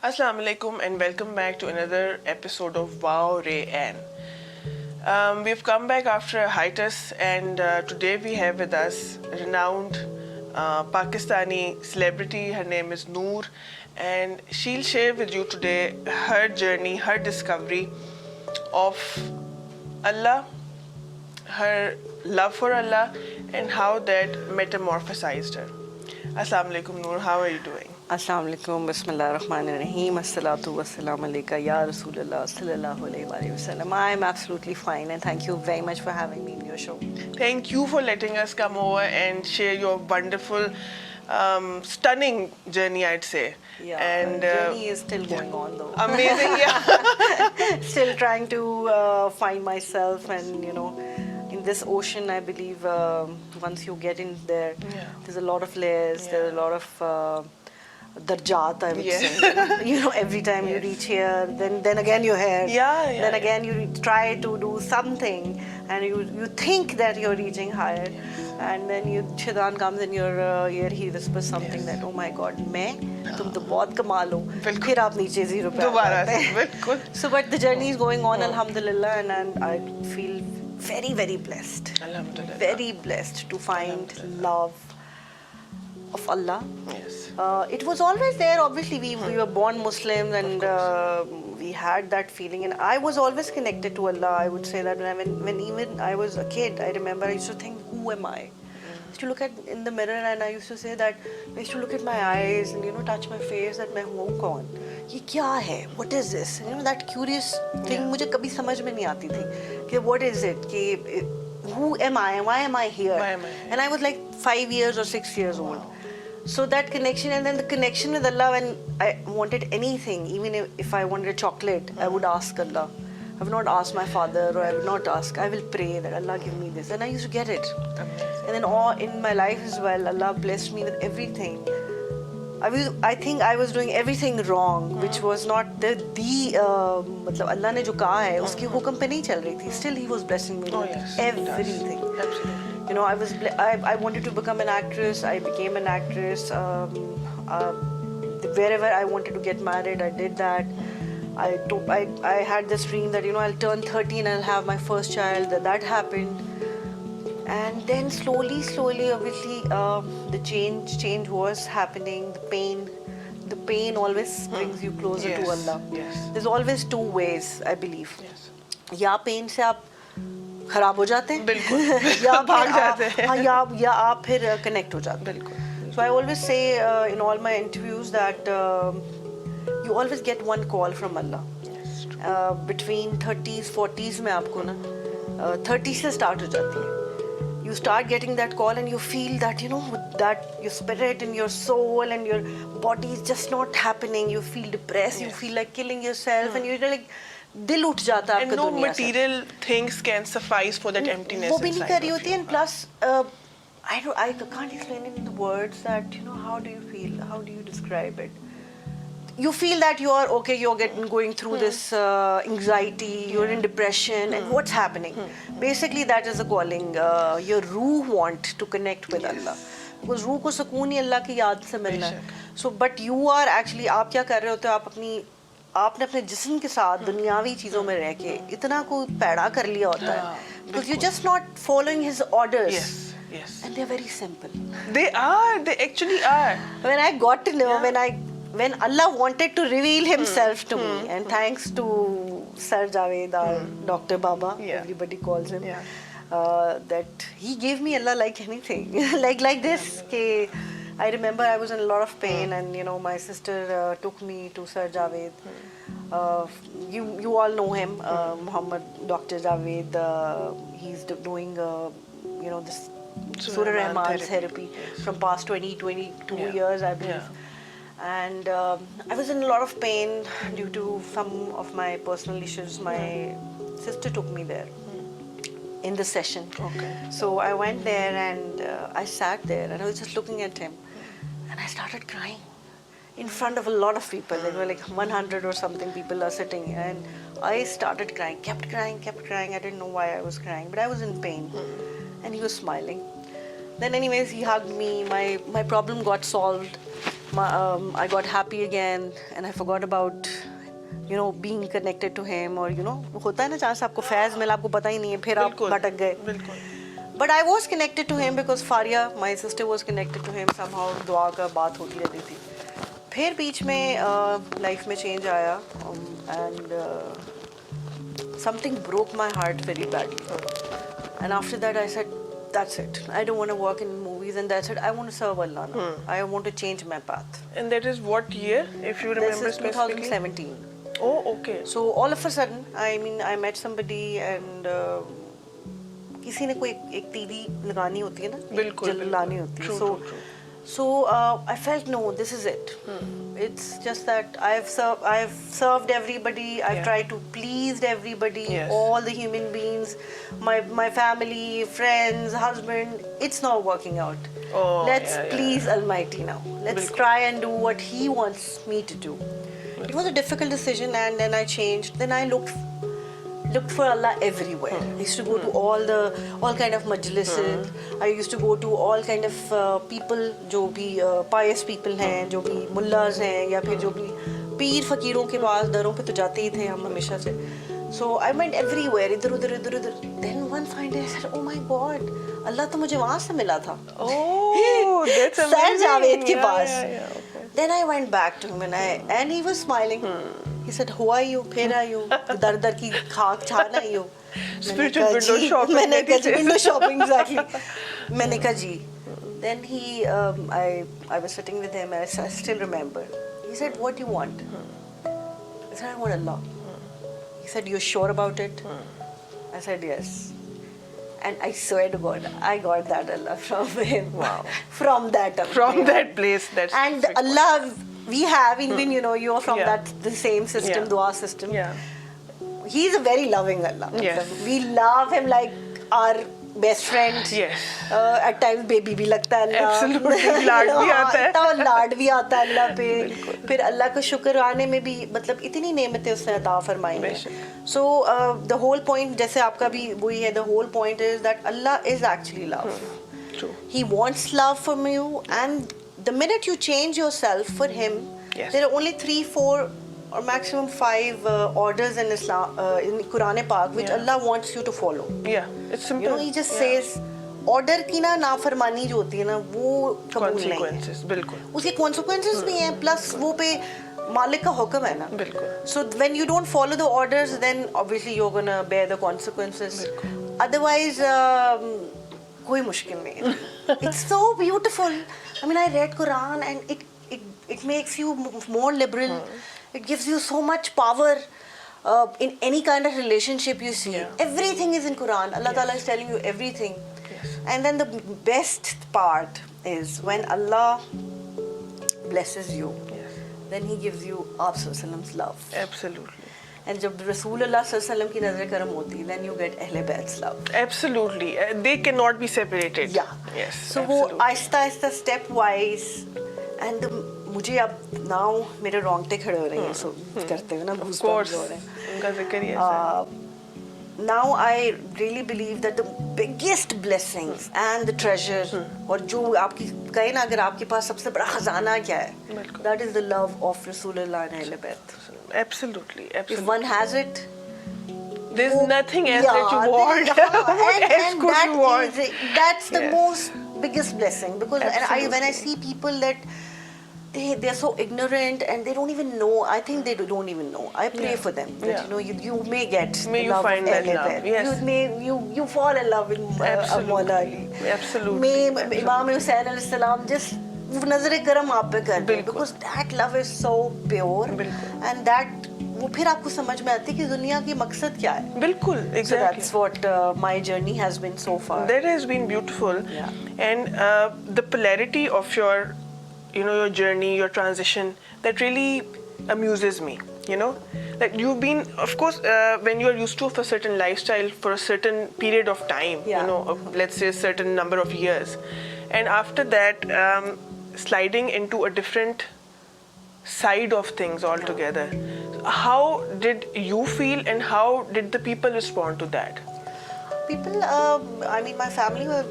Assalamu alaikum and welcome back to another episode of Wow Ray Ann. We've come back after a hiatus and today we have with us renowned Pakistani celebrity. Her name is Noor and she'll share with you today her journey, her discovery of Allah, her love for Allah and how that metamorphosized her. Assalamu alaikum Noor, how are you doing? Assalamu alaikum, bismillahirrahmanirrahim, assalatu wassalamu alayka ya Rasulullah sallallahu alayhi wa sallam. I am absolutely fine and thank you very much for having me in your show. Thank you for letting us come over and share your wonderful, stunning journey, I'd say. Yeah, and journey is still going on though. Amazing, yeah. Still trying to find myself and, in this ocean, I believe once you get in there, there's a lot of layers, there's a lot of darjat, I would say. Every time you reach here, then again you're here. Then again you try to do something and you think that you're reaching higher. And then Shaitan comes in your ear, he whispers something that, oh my God, तुम तो बहुत कमाल हो, फिर आप नीचे zero पे आ जाते हैं. So but the journey is going on, alhamdulillah, and I feel very, very blessed. Alhamdulillah. Very blessed to find love of Allah. Yes. It was always there. Obviously, we were born Muslims and we had that feeling. And I was always connected to Allah. I would say that when even I was a kid, I remember I used to think, who am I? I used to look in the mirror and I used to say that, I used to look at my eyes and, touch my face that मैं हूँ कौन? ये क्या है? What is this? That curious thing मुझे कभी समझ में नहीं आती थी कि what is it? कि who am I? Why am I here? Why am I? And I was like 5 years or 6 years old. So that connection, and then the connection with Allah, when I wanted anything, even if I wanted a chocolate, I would ask Allah. I would not ask my father, or I would not ask. I will pray that Allah give me this, and I used to get it. Amazing. And then all in my life as well, Allah blessed me with everything. I think I was doing everything wrong, which was not the मतलब Allah ने जो कहा है उसके हुक्म पे नहीं चल रही थी. Still He was blessing me with everything. Absolutely. I wanted to become an actress. I became an actress. Wherever I wanted to get married, I did that. I had this dream that I'll turn 30 and I'll have my first child. That happened, and then slowly, obviously, the change was happening. The pain always brings you closer to Allah. Yes. There's always two ways, I believe. Yes. या pen से आप खराब हो जाते हैं बिल्कुल या भाग जाते हैं हाँ या आप फिर कनेक्ट हो जाते हैं बिल्कुल. So I always say in all my interviews that you always get one call from Allah. Yes, Between 30s 40s में आपको ना 30 से start हो जाती है. You start getting that call and you feel that that your spirit and your soul and your body is just not happening. You feel depressed. You feel like killing yourself and you're like दिल उठ जाता है आपका and no दुनिया से. material things can suffice for that emptiness वो भी नहीं inside कर रही of होती you. and plus I can't explain it in the words that how do you feel, how do you describe it? You feel that you're going through this anxiety, you're in depression and what's happening? Basically that is the calling. Your रूह want to connect with Allah. Because रूह को सुकून ही अल्लाह की याद से मिलना है. So but you are actually आप क्या कर रहे होते हो? आपने अपने जिस्म के साथ दुनियावी चीजों में रह के इतना को पैड़ा कर लिया होता है. Because you're just not following his orders. Yes. And they're very simple. They actually are. When I got to know, when Allah wanted to reveal Himself to me, and thanks to Sir Javed, our Dr. Baba, everybody calls him, that he gave me Allah like anything, like this. I remember I was in a lot of pain, and my sister took me to Sir Javed. You all know him, Muhammad Dr. Javed. He's doing this Surah Rahman therapy from past 22 years, I believe. And I was in a lot of pain due to some of my personal issues. My sister took me there in the session. Okay. So I went there and I sat there and I was just looking at him and I started crying in front of a lot of people. There were like 100 or something people are sitting, and I started crying, kept crying. I didn't know why I was crying, but I was in pain. And he was smiling. Then anyways, he hugged me. My problem got solved. I got happy again, and I forgot about, being connected to him, or होता है ना जहाँ से आपको फैज़ मिला, आपको पता ही नहीं है, फिर आप भटक गए. But I was connected to him because Faria, my sister, was connected to him somehow. दुआ का बात होती रहती थी. फिर बीच में लाइफ में चेंज आया, and something broke my heart very badly. And after that I said, that's it. I don't want to work in movies, and that's it. I want to serve Allah now. I want to change my path. And that is what year, if you remember This is specifically? 2017. Oh, okay. So all of a sudden, I met somebody, and किसी ने कोई एक तीली लगानी होती है ना, बिल्कुल, जल लानी होती है. True. So I felt, no, this is it. It's just that I've served everybody. I've tried to please everybody, Yes. all the human beings, my family, friends, husband. It's not working out. Oh, Let's yeah. please Almighty now. Let's try and do what He wants me to do. It was a difficult decision, and then I changed. Then I looked for Allah everywhere. I used to go to all kind of majlises. I used to go to all kind of people, जो भी pious people हैं, जो भी मुल्लाज हैं, या फिर जो भी पीर फकीरों के पास दरों पे तो जाते ही थे हम हमेशा से. So I went everywhere, इधर उधर. Then one fine day I said, oh my God, Allah तो मुझे वहाँ से मिला था. Oh, that's amazing. Sir Javed के पास. Okay. Then I went back to him, and he was smiling. He said, who are you? फिर आई हूँ. दर की खाक छान आई हूँ. Spiritual window shopping. मैंने कहा जी, window shopping, exactly. मैंने कहा जी. Then I was sitting with him, and I still remember. He said, what do you want? I said, I want Allah. He said, you're sure about it? I said, yes. And I swear to God, I got that Allah from him. Wow. From that place. That's and perfect. Allah, we have, even, you're from the same system, Yeah. dua system. Yeah. He's a very loving Allah. Yes. We love him like our best friend. Yes. At times baby भी लगता है अल्लाह. Absolutely. लाड भी आता है. इतना लाड भी आता है अल्लाह पे. फिर अल्लाह का शुक्र आने में भी, मतलब इतनी नेमतें उसने अता फरमाई हैं. So the whole point, जैसे आपका भी वही है, the whole point is that Allah is actually love. True. He wants love from you, and the minute you change yourself for Him, Yes. there are only 3, 4, or maximum 5 orders in Islam, in Quran Pak, which Allah wants you to follow. Yeah, it's simple. He just says, order की ना नाफरमानी जो होती है ना, वो कबूल नहीं है. Consequences, बिल्कुल. उसके consequences भी हैं, plus वो पे मालिक का हुक्म है ना. बिल्कुल. So when you don't follow the orders, then obviously you're gonna bear the consequences. Otherwise, कोई मुश्किल नहीं है. It's so beautiful. I mean, I read Quran, and it makes you more liberal. It gives you so much power in any kind of relationship you see. Everything is in Quran. Allah Ta'ala is telling you everything. And then the best part is when Allah blesses you, then He gives you Aap Sallallahu love. Absolutely. And जब Rasulullah Sallallahu की नज़र करम होती, then you get Ahle Bait's love. Absolutely. They cannot be separated. Yeah. Yes. So वो आहिस्ता step wise, and मुझे अब now मेरे रोंगटे खड़े हो रहे हैं, so करते हुए ना goosebumps हो रहे हैं. उनका जिक्र ही ऐसा है. Now I really believe that the biggest blessings and the treasure, और जो आपकी कहे ना, अगर आपके पास सबसे बड़ा खजाना क्या है, that is the love of Rasulullah and Ahle Bait. Absolutely. If one has it, there's nothing else that you want. What else could you want? That's the most biggest blessing, because when I see people that they're so ignorant and they don't even know. I think they don't even know. I pray for them that you may get may you love find of that Ahle love. Bait. Yes. You fall in love with Maula Ali. Absolutely. May Imam Hussain alayhi salam just nazar karam aap pe kar de, because that love is so pure, and that वो फिर आपको समझ में आती है कि दुनिया की मकसद क्या है. बिल्कुल. Exactly. So that's what my journey has been so far. That has been beautiful. And the polarity of your your journey, your transition, that really amuses me. That you've been, of course, when you are used to a certain lifestyle for a certain period of time, of, let's say, a certain number of years, and after that, sliding into a different side of things altogether. How did you feel, and how did the people respond to that? People, I mean, my family were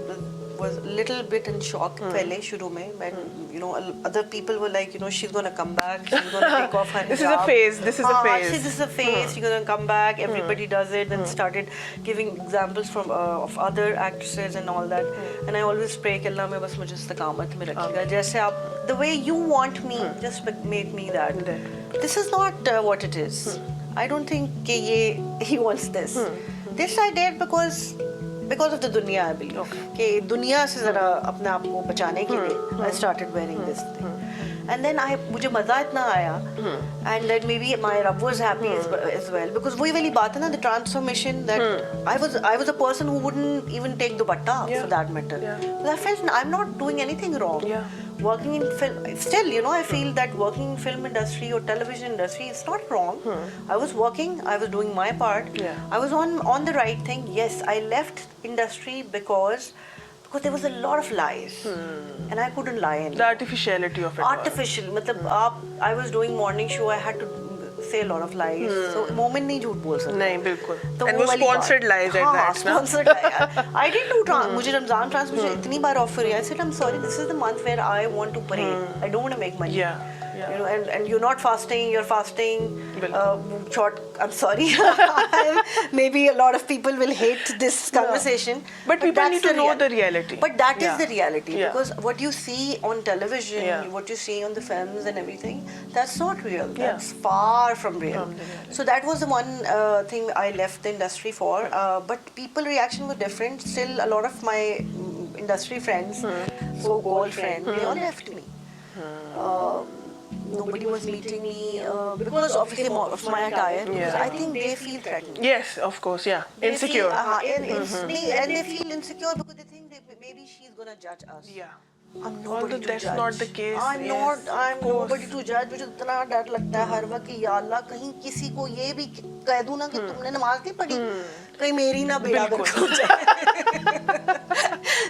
was a little bit in shock पहले शुरू में when you know other people were like, you know, she's gonna come back, she's gonna take off her This is a phase. This is a phase. This is a phase. She's gonna come back. Everybody does it. Then started giving examples from of other actresses and all that. And I always pray कि अल्लाह में बस मुझे इस्तकामत में रखिएगा. जैसे आप the way you want me, just make me that. This is not what it is. I don't think कि ये he wants this. This I did because of the दुनिया I believe. कि दुनिया से ज़रा अपने आप को बचाने के लिए I started wearing this thing. And then मुझे मज़ा इतना आया and then maybe my Rabb was happy as well because वही वाली बात है ना, the transformation that I was a person who wouldn't even take dupatta for that matter. Because I felt I'm not doing anything wrong. Working in film, still, you know, I feel that working in film industry or television industry is not wrong. I was working, I was doing my part. I was on the right thing. Yes, I left industry because there was a lot of lies and I couldn't lie anymore. The artificiality of it. Artificial, मतलब I was doing morning show, I had to say a lot of lies. So moment नहीं झूठ बोल सकते. नहीं बिल्कुल. And वो sponsored lies at that. Sponsored lies. I did do मुझे Ramzan transmission इतनी बार ऑफर हुआ. I said I'm sorry, this is the month where I want to pray. I don't want to make money. You know, and you're not fasting, you're fasting short. I'm sorry. Maybe a lot of people will hate this conversation. But people need to know the reality. But that is the reality because what you see on television, what you see on the films and everything, that's not real. That's far from real. So that was the one thing I left the industry for. But people reaction was different. Still, a lot of my industry friends, so-called friends, they all left me. Nobody was meeting me because of him, of my attire. Because I think they feel threatened. Yes, of course, insecure. And they feel insecure because they think maybe she's gonna judge us. I'm nobody to that's judge. not the case. I'm nobody to judge. मुझे इतना डर लगता है हर वक्त कि या अल्लाह कहीं किसी को ये भी कह दूँ ना कि तुमने नमाज नहीं पढ़ी, कहीं मेरी ना बेड़ा गर्क हो जाए.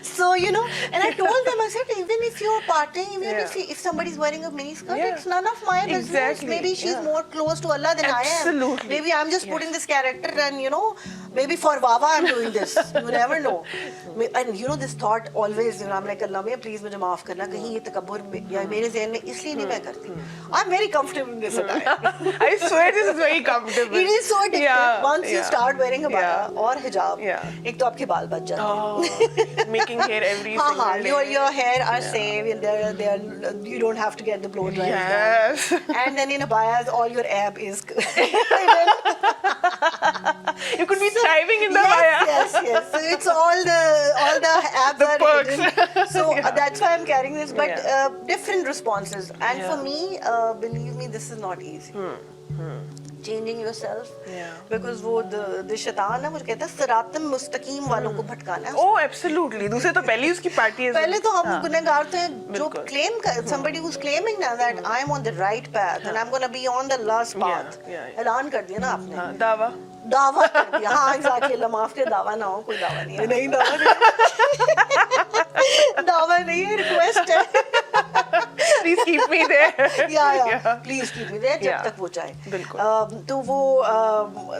So you know, and I told them, I said, even if you're partying, even if somebody's wearing a mini skirt, it's none of my business. Maybe she's more close to Allah than I am. Maybe I'm just putting this character, and you know, maybe for Wawa I'm doing this. You never know. And you know, this thought always, you know, I'm like, Allah me, please मुझे माफ करना, कहीं ये तकब्बुर या मेरे ज़हन में इसलिए नहीं मैं करती. I'm very comfortable in this attire. I swear this is very comfortable. It is so addictive. Once you start wearing a baya or hijab, एक तो आपके बाल बच जाते हैं. Making hair every single day. Your hair are safe. You don't have to get the blow dry. Yes. And then in a bias, all your ab is. You could be thriving in the bias. Yes. So it's all the abs the are perks. hidden. So that's why I'm carrying this. But different responses. And for me, believe me, this is not easy. Changing yourself, because वो the शैतान है, मुझे कहता है सिरातम मुस्तकीम वालों को भटकाना है. Oh, absolutely. दूसरे तो पहले उसकी पार्टी है. पहले तो हम गुनहगार थे जो claim somebody who's claiming now that I'm on the right path and I'm gonna be on the last path. ऐलान कर दिया ना आपने. दावा कर दिया. हाँ, exactly. अल्लाह माफ करे, दावा ना हो, कोई दावा नहीं है. नहीं दावा नहीं है, request है. Please keep me there. Yeah. Please keep me there जब तक वो चाहे. बिल्कुल. तो वो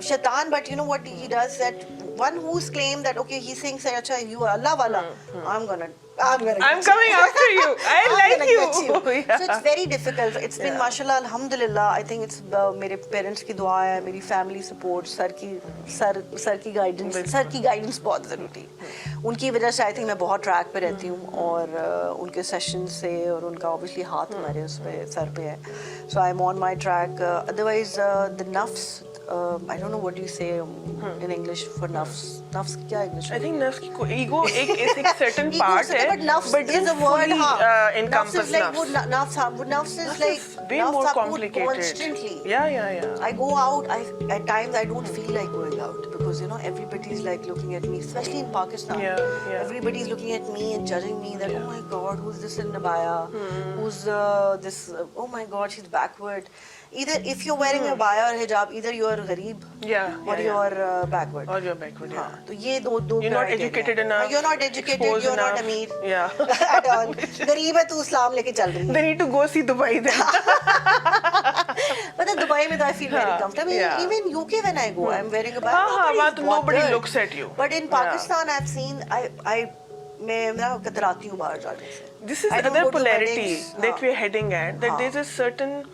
शैतान, but you know what he does, that one who's claimed that okay, he thinks that अच्छा you are Allah wala, I'm coming after you. I like you. So it's very difficult. It's been mashallah, alhamdulillah. I think it's मेरे parents की दुआ है, मेरी family support, sir की guidance बहुत ज़रूरी है. उनकी वजह से I think मैं बहुत track पे रहती हूँ और उनके sessions से और उनका obviously हाथ हमारे उस पे सर पे है. So I'm on my track. Otherwise the nafs, I don't know what you say in English for nafs. Nafs क्या English? I think nafs की ego एक certain part है. But nafs is a word. Encompass nafs is like way more complicated. Constantly. Yeah. I go out. At times I don't feel like going out because you know everybody's like looking at me, especially in Pakistan. Everybody's looking at me and judging me that oh my God, who's this in abaya? Who's this? Oh my God, she's backward. Either if you're wearing a baya or hijab, either you're gharib or you're backward. Or you're backward. तो ये दो You're not educated enough. You're not educated. You're not amir. Yeah. At all. गरीब है तू इस्लाम लेके चल रही है. They need to go see Dubai then. But in Dubai में I feel very comfortable. Even UK when I go, I'm wearing a baya. Nobody looks at you. But in Pakistan, I've seen मैं ना कतराती हूँ बाहर जाने से. This is I don't another go to polarity weddings. that we're heading at. That there's a certain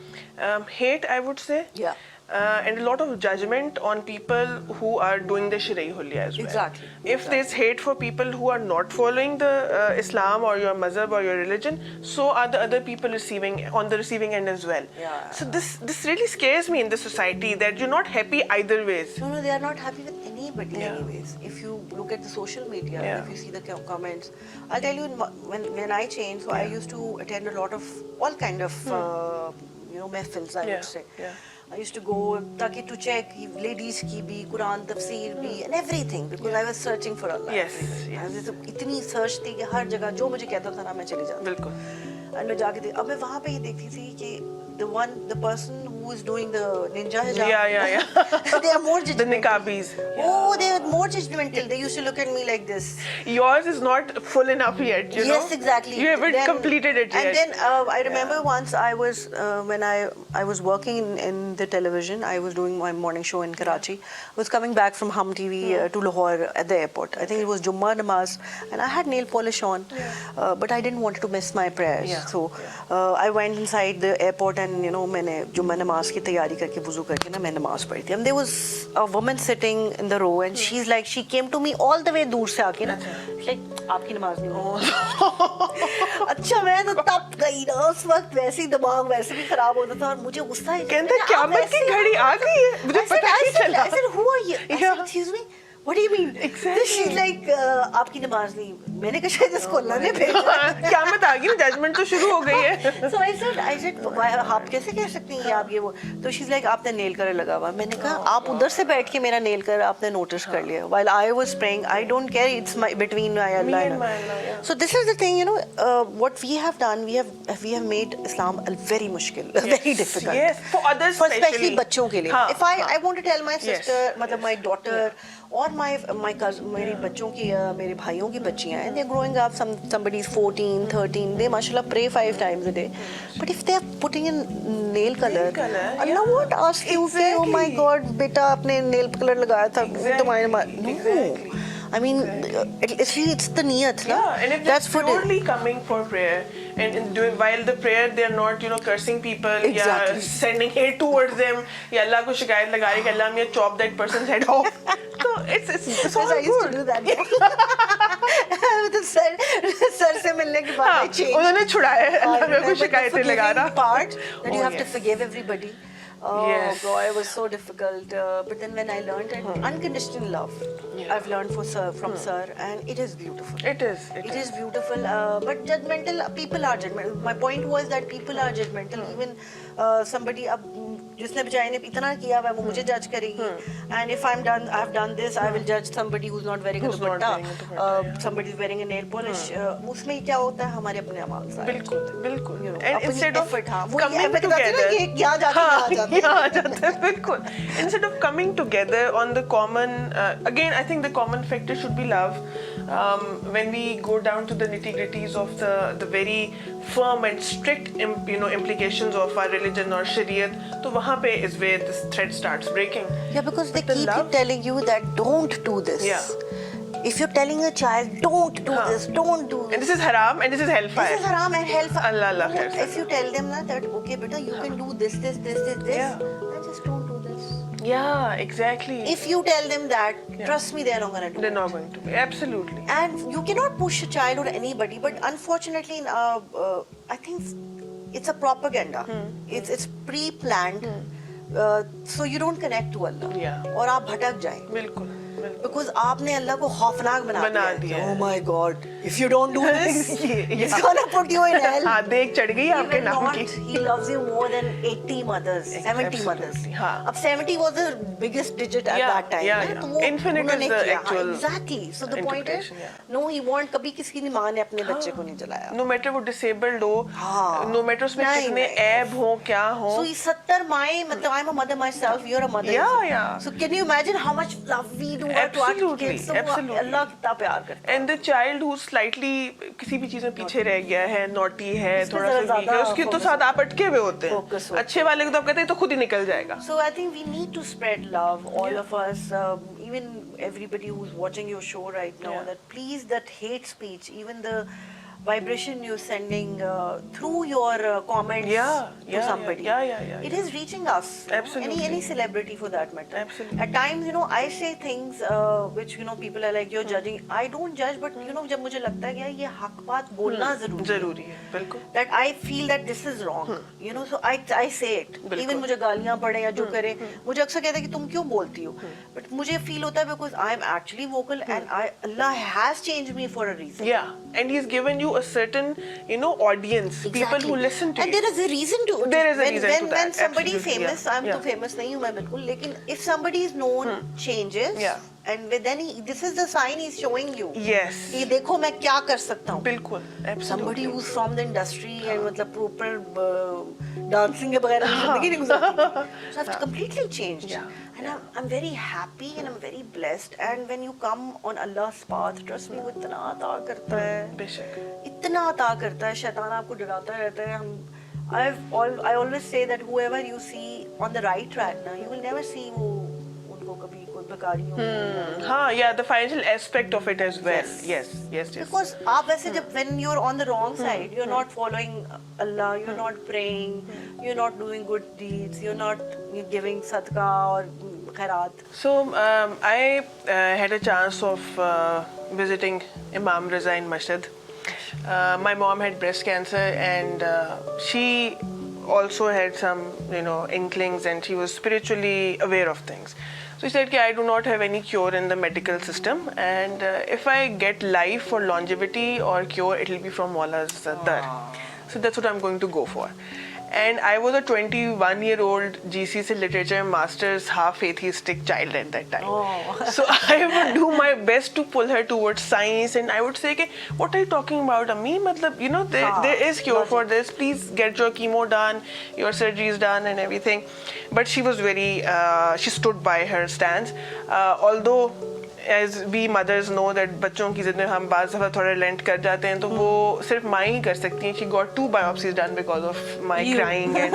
hate, I would say. Yeah. And a lot of judgment on people who are doing the Shirai Hulya as well. Exactly. If there's hate for people who are not following the Islam or your mazhab or your religion, so are the other people on the receiving end as well. Yeah. So this really scares me in this society that you're not happy either ways. No, they are not happy with anybody Yeah. anyways. If you look at the social media, Yeah. if you see the comments, I'll tell you when I changed, so I used to attend a lot of all kind of mehfils, I would say. Yeah. I used to go taki to check ladies ki bhi, Quran tafsir bhi, and everything because I was searching for Allah. Yes, yes. इतनी search थी कि हर जगह जो मुझे कहता था ना मैं चली जाती. बिल्कुल. And मैं जाके अब मैं वहाँ पे ही देखती थी कि the person who is doing the ninja hijab. Yeah. They are more The judgmental. niqabis. Oh, they are more judgmental. They used to look at me like this. Yours is not full enough yet, you know? Yes, exactly. You haven't Then- completed it yet. And then I remember once I was when I was working in the television. I was doing my morning show in Karachi. I was coming back from Hum TV to Lahore at the airport. I think it was Jummah Namaz, and I had nail polish on, but I didn't want to miss my prayers. Yeah. So I went inside the airport and मैंने जुम्मा नमाज की तैयारी करके वुजू करके ना मैं नमाज पढ़ी थी. And there was a woman sitting in the row and she came to me all the way दूर से आके ना like आपकी नमाज नहीं हुई. अच्छा मैं तो तब गई ना उस वक्त वैसे ही दिमाग वैसे भी खराब होता था और मुझे गुस्सा ही कहते हैं क़यामत की घड़ी आ गई है मुझे पता नहीं चला. I said who are you? I said excuse me. What do you mean? Exactly. She's like आपकी नमाज नहीं. मैंने कहा शायद इसको अल्लाह ने भेजा. क़यामत आ गई, जजमेंट तो शुरू हो गई है. So I said आप कैसे कह सकती हैं आप ये वो. तो she's like आपने नेल कलर लगा हुआ. मैंने कहा आप उधर से बैठ के मेरा नेल कलर आपने नोटिस कर लिया. While I was praying, I don't care. It's between my Allah Me and my Allah, yeah. So this is the thing, what we have done. We have made Islam very mushkil, very difficult. Yes, for others For especially especially. बच्चों के लिए. हाँ, If I want to tell my sister, Yes. मतलब my daughter, or my cousin, मेरी बच्चों की मेरे भाइयों की बच्चियां हैं. They're growing up. Somebody's 14, 13. They mashallah pray 5 times a day. But if they are putting in nail color, Allah won't ask you कि oh my God बेटा आपने nail color लगाया था तुम्हारे no. I mean, it's the niyat, na? Yeah, and if That's they're for purely coming for prayer and doing while the prayer they're not cursing people, Exactly. yeah, sending hate towards them, या अल्लाह को शिकायत लगा रही कि अल्लाह मैं chop that person's head off. So it's all I used to good. do that. मतलब sir से मिलने के बाद I changed. उन्होंने छुड़ाया है, अल्लाह मेरे को But the शिकायतें लगा forgiving रहा. part that you Oh, have to yes. forgive everybody. Oh Yes. God, it was so difficult. But then when I learned it, unconditional love, I've learned from Sir, and it is beautiful. It is. It is beautiful, but judgmental. People are judgmental. My point was that people are judgmental. Even somebody अब जिसने बेचारे ने इतना किया है वो मुझे जज करेगी. And if I've done this, I will judge somebody who's not wearing a Who's not wearing a dupatta. dupatta, Somebody is wearing a nail polish. उसमें क्या होता है हमारे अपने अमाल सारे. बिल्कुल. You know, And अपनी instead of effort, हाँ, वो coming ये मैं बताती हूँ ना, together, ये यहाँ जाते हैं, यहाँ जाते हैं. यहाँ जाते हैं, बिल्कुल. Instead of coming together on the common, again, I think the common factor should be love. When we go down to the nitty-gritties of the very firm and strict implications of our religion or Shariat, तो वहाँ पे is where this thread starts breaking. Yeah, because they the keep love- telling you that don't do this. Yeah. If you're telling a child don't do this, don't do this. And this is haram and this is hellfire. This is haram and hellfire. Allah khair se. If you tell them that okay, beta, you can do this, then just don't do this. Yeah, exactly. If you tell them that, trust me, they're not gonna do They're it. not going to be. Absolutely. And you cannot push a child or anybody, but unfortunately, I think it's a propaganda. It's pre-planned, so you don't connect to Allah. Yeah. और आप भटक जाएं. बिल्कुल. Because आपने अल्लाह को खौफनाक बना दिया है. Oh my God! If you don't do this, Yeah. it's gonna put you in hell. हाँ, देख चढ़ गई He आपके will नाम not. की. He loves you more than 80 mothers, 70 mothers. Absolutely, हाँ. अब 70 was the biggest digit at Yeah, that time. yeah, ना? yeah. तो वो Infinite उन्होंने is the किया. हाँ, actual exactly. So the point is, interpretation, yeah. no, he won't. कभी किसी की माँ ने अपने बच्चे को नहीं जलाया. No matter वो disabled हो, हाँ. no matter उसमें नहीं, कितने नहीं. ऐब हो, क्या हो. So 70 माएं, मतलब I'm a mother myself. You're a mother. Yeah, yeah. So can you imagine how much love we do to our Absolutely, kids? So absolutely. अल्लाह कितना प्यार करता है. And the child who's slightly किसी भी चीज में पीछे रह गया है, नॉटी है, इसमें थोड़ा सा ज़रा वीक है, ज़्यादा उसके तो focus साथ आप अटके हुए होते Focus हैं। होते अच्छे वाले को तो आप कहते हैं तो खुद ही निकल जाएगा। So I think we need to spread love, all of us, even everybody who's watching your show right now, Yeah. that please, that hate speech, even the vibration you're sending through your comments to somebody, it is reaching us. Absolutely. Any celebrity for that matter. Absolutely. At times, I say things which people are like, you're judging. I don't judge, but जब मुझे लगता है कि यार ये हक बात बोलना जरूरी है, बिल्कुल। That I feel that this is wrong, so I say it. Even मुझे गालियाँ पड़े या जो करे, मुझे अक्सर कहते हैं कि तुम क्यों बोलती हो, but मुझे feel होता है because I am actually vocal and Allah has changed me for a reason. Yeah, and He's given you a certain, audience, people who listen to and you. there is a reason to. There is a reason to that. When somebody Absolutely, famous, I'm yeah. तो famous नहीं हूँ मैं बिल्कुल, लेकिन if somebody is known, changes, and then this is the sign he's showing you. Yes. ये देखो मैं क्या कर सकता हूँ. बिल्कुल, absolutely. Somebody who's from the industry and मतलब proper dancing के बगैर जिंदगी नहीं गुजारती. So I've completely changed. Yeah. And I'm very happy and I'm very blessed. And when you come on Allah's path, trust me, वो इतना अता करता है. बेशक. इतना अता करता है, शैतान आपको डराता रहता है. I always say that whoever you see on the right track now, you will never see वो उनको कभी कोई बेकारी हो. हाँ, yeah, the financial aspect of it as well. Yes. Because आप वैसे जब when you're on the wrong side, you're not following Allah, you're not praying, you're not doing good deeds, you're not giving sadqa or khairat. So I had a chance of visiting Imam Raza in Masjid. My mom had breast cancer and she also had some inklings and she was spiritually aware of things. So she said कि I do not have any cure in the medical system and if I get life or longevity or cure, it will be from Maula's dar. So that's what I'm going to go for. And I was a 21-year-old GCSE literature master's half atheistic child at that time. So I would do my best to pull her towards science and I would say, what are you talking about, Ammi? Matlab, there is cure for this. Please get your chemo done, your surgeries done and everything. But she was she stood by her stance. Although as we mothers know that बच्चों की जिद में हम बाज़ दफ़ा थोड़ा रेलेंट कर जाते हैं तो वो सिर्फ माँ ही कर सकती हैं. She got 2 biopsies done because of my crying and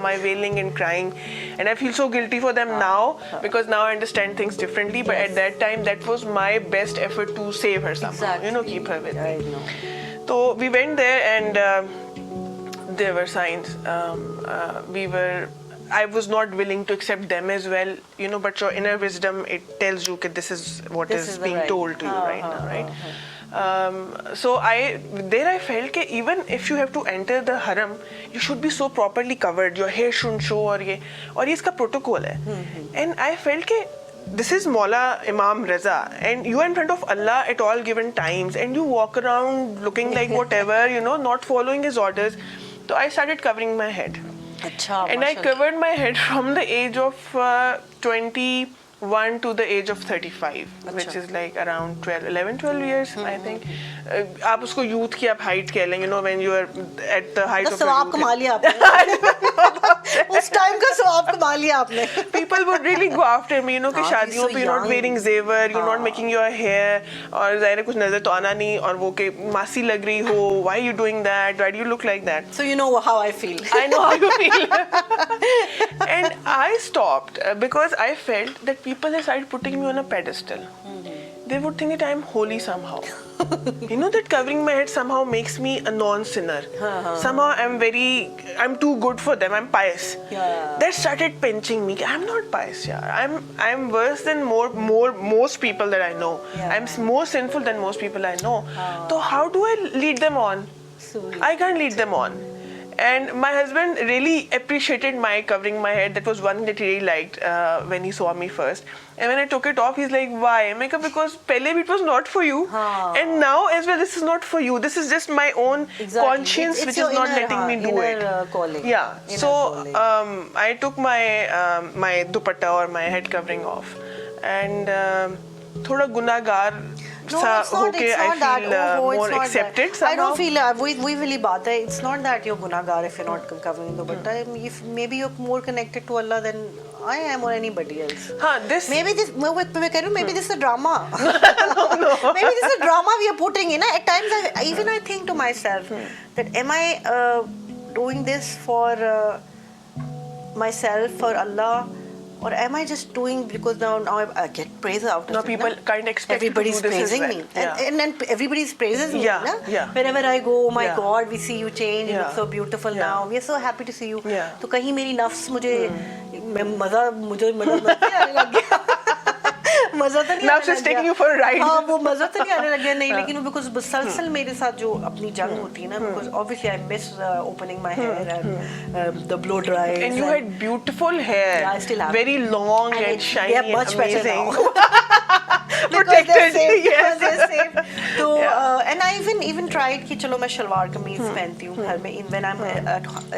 my wailing and crying and I feel so guilty for them now because now I understand things differently but at that time that was my best effort to save her somehow, keep her with me. So we went there and there were signs. I was not willing to accept them as well, but your inner wisdom, it tells you that this is what is being told to you right now, right? So I felt that even if you have to enter the haram, you should be so properly covered, your hair shouldn't show और ये इसका protocol है. And I felt that this is Maula Imam Raza and you are in front of Allah at all given times and you walk around looking like whatever, not following his orders. So I started covering my head. And I covered my head from the age of 21 to the age of 35, which is like around 11-12 years, I think. आप उसको youth की आप height कह लें, when you are at the height of your youth. कमा लिया आपने. उस time का सवाब कमा लिया आपने. People would really go after me, कि शादियों पे you're not wearing zebra, you're not making your hair, और ज़ाहिर है कुछ नजर तो आना नहीं, और वो कि मासी लग रही हो, why are you doing that, why do you look like that? So you know how I feel. I know how you feel. And I stopped because I felt that people have started putting me on a pedestal. They would think that I am holy somehow. That covering my head somehow makes me a non-sinner. Somehow I'm too good for them. I'm pious. That started pinching me. I'm not pious. I'm worse than most people that I know. I'm more sinful than most people I know. So how do I lead them on? I can't lead them on. And my husband really appreciated my covering my head. That was one thing that he really liked when he saw me first. And when I took it off, he's like, why? I'm like, because pehle it was not for you. And now as well, this is not for you. This is just my own conscience it's which is not letting me do it. Calling. Yeah. So I took my my dupatta or my head covering off. And थोड़ा गुनाहगार No, सा it's not, होके it's I not that. feel Oh, it's more not accepted that. somehow. I don't feel वही वाली बात है. It's not that you're गुनाहगार if you're not covering the dupatta. If maybe you're more connected to Allah than I am or anybody else. हाँ, this Maybe this मैं कह रही हूँ maybe this is a drama. Maybe this is a drama we are putting in. At times I think to myself that am I doing this for myself, for Allah, or am I just doing because now I get praise out of now it? people na? kind of expect you to Everybody's do this as praising well. me, and everybody's praises me. Yeah, Na? yeah. Whenever I go, oh my Yeah. God, we see you change. You Yeah. look so beautiful Yeah. now. We are so happy to see you. Yeah. तो कहीं मेरी नफ्स मुझे मुझे नहीं आने लग गया. मजा तो नहीं Nafs आने is लग taking गया. you for a ride. हाँ, वो मजा तो नहीं आने लग गया. नहीं, लेकिन बिकॉज मुसलसल मेरे साथ जो अपनी जंग होती है ना, because obviously I miss opening my hair and the blow dry. And you had beautiful hair. Yeah, I still have. Very long and, And shiny they are much and amazing. better now. Protected. Because they're safe. तो Yeah. and I even tried कि चलो मैं शलवार कमीज पहनती हूँ घर में. When I'm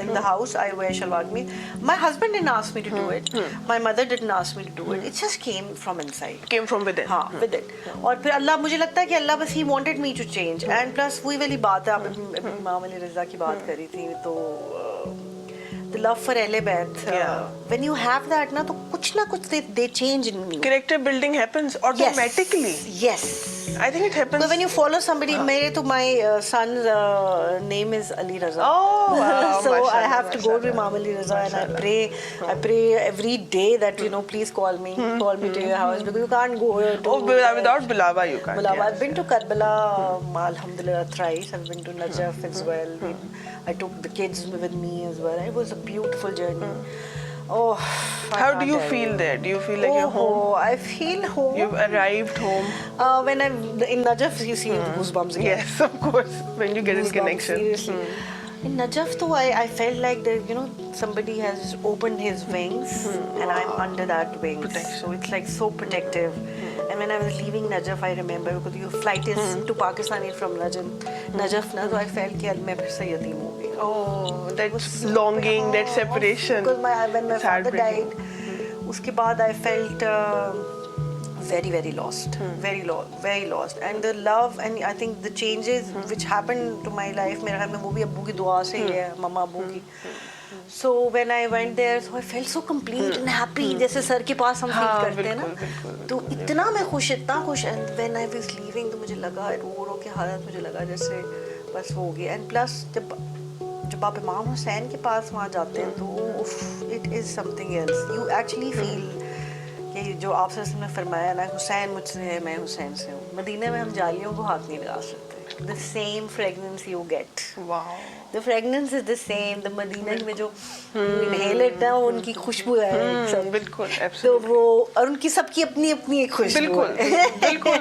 in the house, I wear salwar कमीज. My husband didn't ask me to do it. My mother didn't ask me to do it. It just came from inside. Came from within. हाँ, with it. और फिर अल्लाह मुझे लगता है कि अल्लाह बस he wanted me to change. And plus वही वाली बात है, आप इमाम अली रज़ा की बात कर रही थी, तो the love for Ahle Bayt. When you have that ना, तो कुछ ना कुछ they change in you. Character building happens automatically. Yes. I think it happens. Because when you follow somebody, मेरे तो my son's name is Ali Raza. Oh, wow. So I Mashallah, have to go to Imam Ali Raza and I pray every day that please call me to your house, because you can't go to Without Bilaba you can't. Bilaba. Yes. I've been to Karbala, alhamdulillah, thrice. I've been to Najaf as well. I took the kids with me as well. It was a beautiful journey. Oh, How do you feel there? Do you feel like you're home? I feel home. You've arrived home. When I'm in Najaf, you see the goosebumps again. Yes, of course. When you get in Goosebumps, connection. seriously. In Najaf, though, I felt like that, somebody has opened his wings and I'm under that wings. Protection. So it's like so protective. And when I was leaving Najaf, I remember, because your flight is to Pakistan from Najaf, so I felt that मैं फिर से यतीम हो गई. Oh, that longing, that separation. Because when my It's father heartbreaking. died, उसके बाद I felt very lost, very lost. And the love and I think the changes which happened to my life, मेरे ख्याल में वो भी अब्बू की दुआ से ही है, मम्मा अब्बू की. So when I went there, so I felt so complete and happy. जैसे सर के पास हम फील करते हैं ना, तो इतना मैं खुश. And when I was leaving, तो मुझे लगा रो के हालत मुझे लगा जैसे बस हो गया. And plus जब आप इमाम हुसैन के पास वहाँ जाते हैं, तो it is something else. You actually feel कि जो आप सल्लल्लाहु अलैहि वसल्लम ने फरमाया ना, हुसैन मुझसे है, मैं हुसैन से हूँ. मदीने में हम जालियों को हाथ नहीं लगा सकते. The same fragrance you get. Wow. The fragrance is the same. The Medina में जो inhale it ना, वो उनकी खुशबू है सब. बिल्कुल, तो absolutely. वो और उनकी सबकी अपनी एक खुशबू है. बिल्कुल.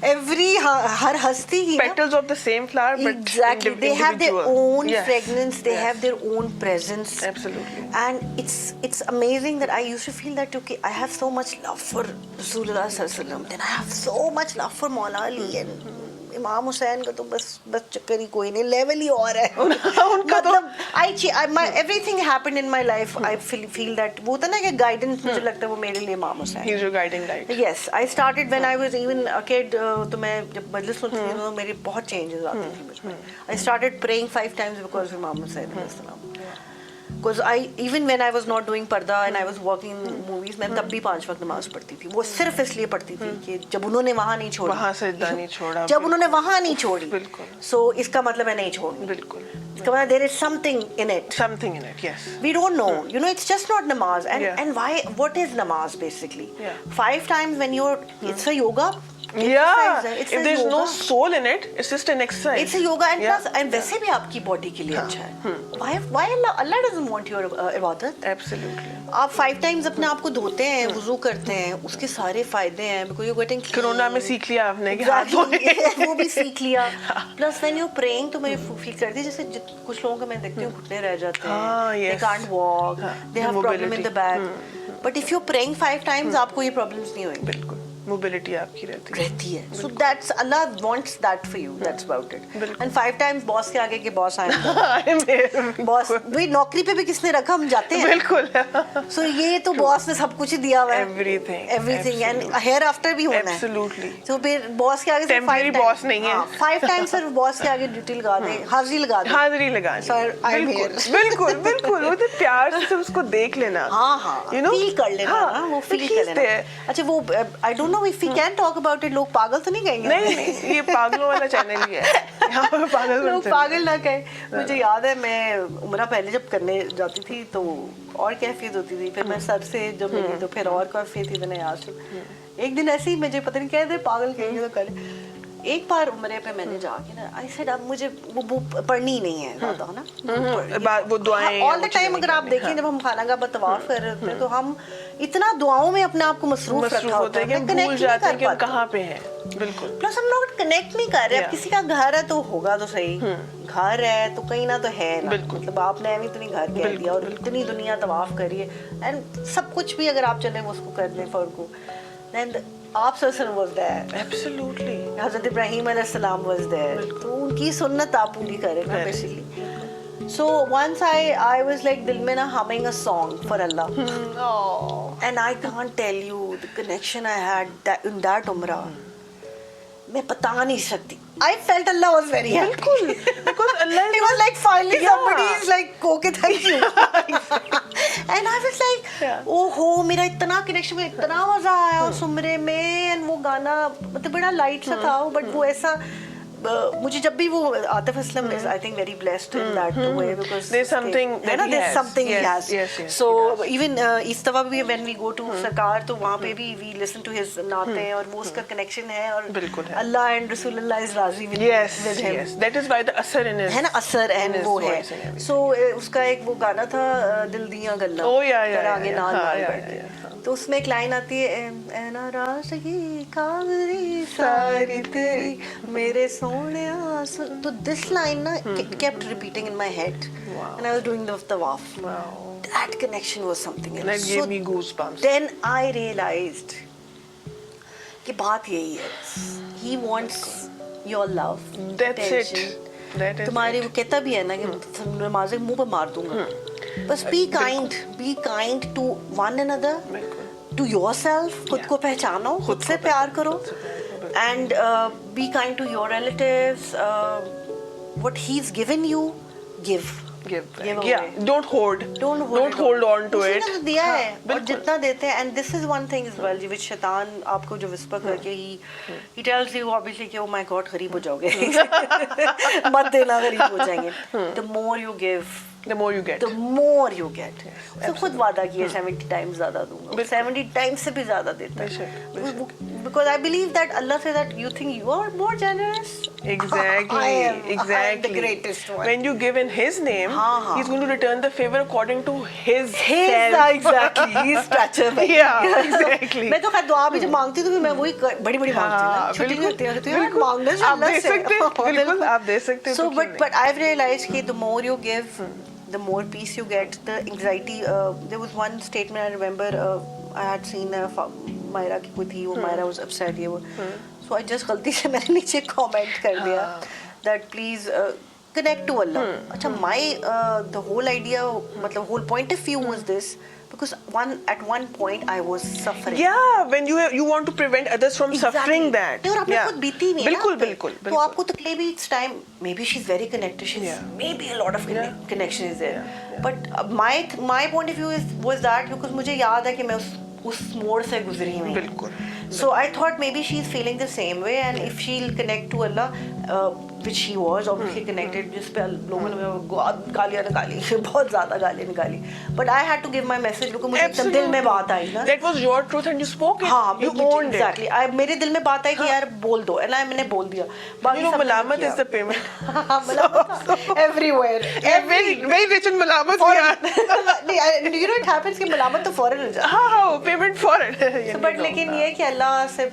Every हर हस्ती ही Petals of the same flower, but exactly. They have their individual. own Yes. fragrance. They Yes. have their own presence. Absolutely. And it's amazing that I used to feel that okay, I have so much love for Rasulullah sallallahu alaihi wasallam, then I have so much love for Maula Ali and इमाम हुसैन का तो बस चक्कर ही कोई नहीं, level ही और है उनका तो मतलब everything happened in my life. I feel that वो था ना कि guidance मुझे लगता है वो मेरे लिए इमाम Hussain. He's your guiding light. Yes, I started when I was even a kid. तो मैं जब मजलिस सुनती थी तो मेरी बहुत changes आती थी मुझमें. I started praying 5 times because of Imam Hussain. Because even when I was not doing पर्दा and I was working in movies, मैं तब भी 5 वक्त नमाज पढ़ती थी. वो सिर्फ इसलिए पढ़ती थी कि जब उन्होंने वहाँ नहीं छोड़ी, वहाँ सजदा नहीं छोड़ा, जब उन्होंने वहाँ नहीं छोड़ी, बिल्कुल. So इसका मतलब मैं नहीं छोड़ूंगी. बिल्कुल. इसका मतलब there is something in it. Something in it, yes. We don't know. It's just not namaz. And why? What is namaz basically? Yeah. 5 times when you're, it's a yoga. Yeah. It's If a there's yoga. no soul in it, it's just an exercise. It's a yoga and Yeah. plus and वैसे भी आपकी body के लिए अच्छा है. Why Allah doesn't want your इबादत? Absolutely. आप 5 times अपने आप को धोते हैं, वुजू करते हैं, उसके सारे फायदे हैं because you're getting clean. Corona में सीख लिया आपने कि हाथ धोने. वो भी सीख लिया. Plus when you're praying तो मैं फील करती है जैसे कुछ लोगों को मैं देखती हूँ घुटने रह जाते हैं. yes. They can't walk. They have problem in the back. But if you're praying 5 times आपको ये problems नहीं होंगी. बिल्कुल. मोबिलिटी आपकी रहती है. So that's Allah wants that for you. That's about it. And 5 times boss के आगे के बॉस आए. बॉस भाई नौकरी पे भी किसने रखा, हम जाते हैं. बिल्कुल. So ये तो बॉस ने सब कुछ ही दिया हुआ है. Everything. And hereafter भी होना है. Absolutely. तो फिर बॉस के आगे से 5 times. बॉस नहीं है. 5 times सिर्फ बॉस के आगे ड्यूटी लगा दे, हाजिरी लगा दे. हाजिरी लगा दे. Sir, I'm here. बिल्कुल. वो तो प्यार से उसको देख लेना. हाँ. You know? फील कर लेना. वो फील कर लेना. अच्छा वो I don't know if we can talk about it. लोग पागल तो नहीं कहेंगे? नहीं, ये पागलों वाला चैनल ही है. यहाँ पे पागल लोग पागल ना कहें. मुझे याद है मैं उम्रा पहले जब करने जाती थी तो और कैफियत होती थी. फिर मैं सर से जब मिली तो फिर और कैफियत थी. मैंने याद एक दिन ऐसे ही मुझे पता नहीं कहते पागल कहेंगे तो करे. एक बार उम्रे पे मैंने जाके ना आई सेड अब मुझे वो पढ़नी नहीं है ज्यादा है ना वो दुआएं ऑल द टाइम. अगर आप देखें जब हम खाना का तवाफ कर रहे होते हैं तो हम इतना दुआओं में अपने आप को मसरूफ रखा होता है कि भूल जाते हैं कि हम कहाँ पे हैं. बिल्कुल. प्लस हम लोग कनेक्ट नहीं कर रहे. अब किसी का घर है तो होगा तो सही. घर है तो कहीं ना तो है ना. मतलब आपने अभी इतनी घर कह दिया और इतनी दुनिया तवाफ करिए एंड सब कुछ भी अगर आप चले वो उसको कर दें फॉर को देन आप सल्लल्लाहु वाज देयर. एब्सोल्युटली. हज़रत इब्राहीम अलैहिस्सलाम वाज देयर. तो उनकी सुन्नत आप पूरी करें ना basically. So once I was like दिल में ना humming a song for Allah. And I can't tell you the connection I had in that umrah. मैं बता नहीं सकती. I felt Allah was very happy. बिल्कुल. Because Allah He was like finally somebody is like okay thank you. And I was like oh हो मेरा इतना connection में इतना मजा आया उस उम्रे में. And वो गाना मतलब बड़ा लाइट सा था बट वो ऐसा मुझे जब भी वो Atif Aslam is I think very blessed in that way because there's something that there's something he has. Yes, so even इस दफा भी when we go to सरकार तो वहाँ पे भी we listen to his नाते और वो उसका connection है और Allah and Rasulullah is राजी with him. Yes, that is why the असर in his है ना असर and वो है. So उसका एक वो गाना था दिल दियां गल्ला. Oh yeah. आगे नाल बैठे. तो उसमें एक लाइन आती है ए नाराज़गी कागज़ी सारी तेरी मेरे सोनिया. तो this line ना kept repeating in my head and I was doing the tawaf. That connection was something else. That gave me goosebumps. Then I realized कि बात यही है. He wants your love. That's it. तुम्हारे वो कहता भी है ना कि नमाज़ मुंह पे मार दूंगा. बस be kind to one another, to yourself. खुद को पहचानो, खुद से प्यार करो, and be kind to your relatives. What he's given you, give yeah. Don't hold on to it. उसने तो दिया है और जितना देते हैं. And this is one thing as well which शैतान आपको जो whisper करके he tells you obviously कि oh my God गरीब हो जाओगे. मत देना गरीब हो जाएंगे. The more you give the more you get. तो खुद वादा किया 70 times ज़्यादा दूंगा. 70 times से भी ज़्यादा देता है. Because I believe that Allah says that you think you are more generous. Exactly. I am the greatest one. When you give in His name, He's going to return the favor according to His exactly. His stature. Yeah, exactly. मैं तो खैर दुआ भी जब मांगती तो मैं वही बड़ी मांगती हूँ. छोटी नहीं होती है. बिल्कुल. मांगने से अल्लाह से. बिल्कुल आप दे सकते हैं. So but I've realized कि the more you give, the more peace you get. The anxiety. There was one statement I remember. I had seen Myra की कोई थी वो Myra was upset ये वो. So I just गलती से मैंने नीचे comment कर दिया that please connect to Allah. अच्छा my the whole idea मतलब whole point of view was this. Because at one point I was suffering. Yeah, when you want to prevent others from suffering that. और आपने खुद बीती नहीं है. बिल्कुल. तो आपको तकलीफ भी it's time. Maybe she's very connected. Maybe a lot of connection is there. But my point of view was that because मुझे याद है कि मैं उस मोड़ से गुजरी हुई. बिल्कुल. So I thought maybe she's feeling the same way and if she'll connect to Allah, which she was obviously connected, जिस पे लोगों ने गालियाँ निकाली, बहुत ज़्यादा गालियाँ निकाली. But I had to give my message because मुझे एकदम दिल में बात आई ना. That was your truth and you spoke it. हाँ, you owned exactly. it. मेरे दिल में बात आई कि यार बोल दो, and मैंने बोल दिया. You know, malamat is the payment. malamat everywhere. Very rich in malamat. You know it happens कि malamat तो फौरन हो जाता. हाँ, payment foreign. But लेकिन ये कि अल्लाह से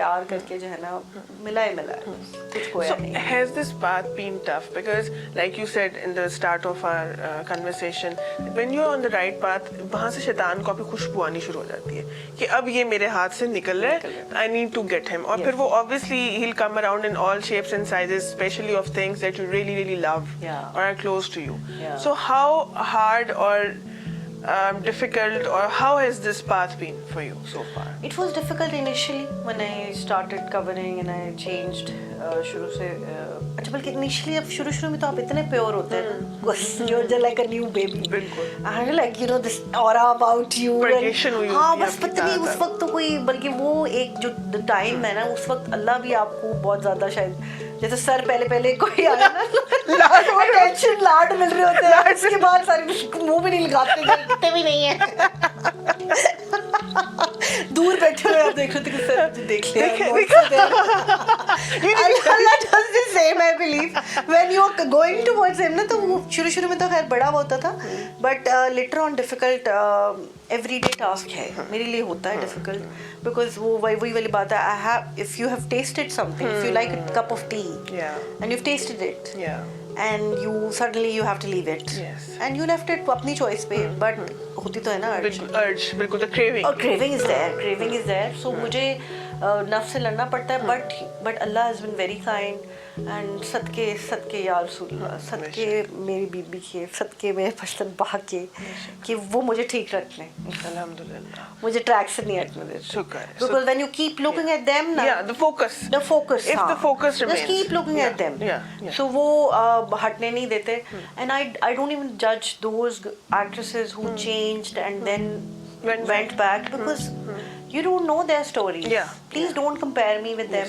प्यार करके जो है ना मिला है कुछ खोया नहीं. Has this path been tough? Because, like you said in the start of our conversation, when you're on the right path, वहाँ से शैतान को आपकी खुशबू आनी शुरू हो जाती है कि अब ये मेरे हाथ से निकल रहा है. I need to get him. और फिर वो obviously he'll come around in all shapes and sizes, especially of things that you really really love or are close to you. So how hard or difficult, or how has this path been for you so far? It was difficult initially when I started covering and I changed. शुरू से अच्छा बल्कि initially अब शुरू में तो आप इतने प्योर होते हैं, you're like a new baby. बिल्कुल. And like you know this aura about you. Progression हुई हाँ होती है बस पता नहीं उस वक्त तो कोई, बल्कि वो एक जो टाइम है ना, उस वक्त अल्लाह भी आपको बहुत ज्यादा शायद, जैसे सर पहले कोई आया ना टेंशन लाड मिल रहे होते हैं, उसके बाद सारे मुंह भी नहीं लगाते, देखते भी नहीं है दूर बैठे हुए आप देख रहे थे कि सर मुझे देख लिया. Allah does the same, I believe. When you are going towards him ना, तो वो शुरू में तो खैर बड़ा होता था, but later on difficult everyday task है मेरे लिए होता है difficult, because वो वही वाली बात है. If you have tasted something, if you like a cup of tea and you've tasted it and you suddenly you have to leave it and you left it अपनी choice पे, but होती तो है ना urge. बिल्कुल, the craving. और craving is there. So मुझे नफ्स से लड़ना पड़ता है, but Allah has been very kind and सदके या रसूलल्लाह, सदके मेरी बीबी के, सदके मेरे पसंद बा के कि वो मुझे ठीक रखने, अल्हम्दुलिल्लाह, मुझे ट्रैक से नहीं हटने देते. शुक्र. Because when you keep looking at them ना, the focus if the focus remains, just keep looking at them. So वो हटने नहीं देते. And I don't even judge those actresses who changed and then went back, because you don't know their stories. Please don't compare me with them,